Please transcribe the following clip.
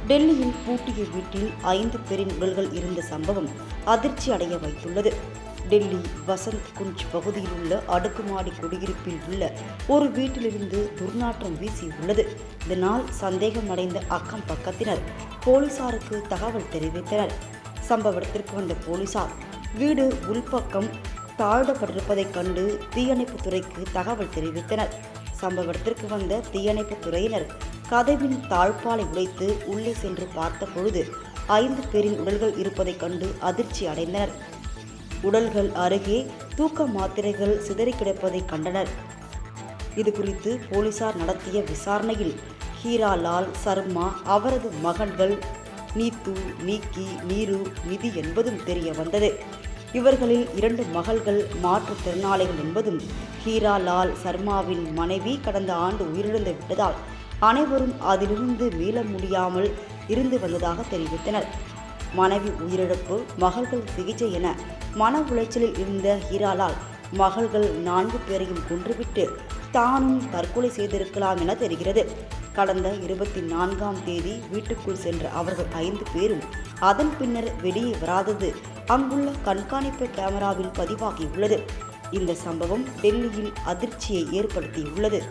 டெல்லியில் பூட்டிய வீட்டில் 5 பேரின் உடல்கள் இருந்த சம்பவம் அதிர்ச்சி அடைய வைத்துள்ளது. டெல்லி வசந்த் குஞ்ச் பகுதியில் உள்ள அடுக்குமாடி குடியிருப்பில் உள்ள ஒரு வீட்டிலிருந்து துர்நாற்றம் வீசியுள்ளது. இதனால் சந்தேகம் அடைந்த அக்கம் பக்கத்தினர் போலீசாருக்கு தகவல் தெரிவித்தனர். சம்பவ இடத்திற்கு வந்த போலீசார் வீடு உள்பக்கம் தாழ்த்தப்பட்டிருப்பதைக் கண்டு தீயணைப்புத் துறைக்கு தகவல் தெரிவித்தனர். சம்பவ இடத்திற்கு வந்த தீயணைப்புத் துறையினர் கதவின் தாழ்பாலை உடைத்து உள்ளே சென்று பார்த்த பொழுது 5 பேரின் உடல்கள் இருப்பதைக் கண்டு அதிர்ச்சி அடைந்தனர். உடல்கள் அருகே தூக்க மாத்திரைகள் சிதறி கிடப்பதை கண்டனர். இதுகுறித்து போலீசார் நடத்திய விசாரணையில் ஹீராலால் சர்மா, அவரது மகன்கள் நீத்து, நீக்கி, நீரு, நிதி என்பதும் தெரிய வந்தது. இவர்களில் 2 மகள்கள் மாற்றுத்திறனாளிகள் என்பதும், ஹீராலால் சர்மாவின் மனைவி கடந்த ஆண்டு உயிரிழந்து விட்டதால் அனைவரும் அதிலிருந்து மீள முடியாமல் இருந்து வந்ததாக தெரிவித்தனர். மனைவி உயிரிழப்பு, மகள்கள் சிகிச்சை என மன உளைச்சலில் இருந்த ஹீராலால் மகள்கள் 4 பேரையும் கொன்றுவிட்டு தானும் தற்கொலை செய்திருக்கலாம் என தெரிகிறது. கடந்த 24ஆம் தேதி வீட்டுக்குள் சென்ற அவர்கள் 5 பேரும் அதன் பின்னர் வெளியே வராதது அங்குள்ள கண்காணிப்பு கேமராவில் பதிவாகியுள்ளது. இந்த சம்பவம் டெல்லியில் அதிர்ச்சியை ஏற்படுத்தியுள்ளது.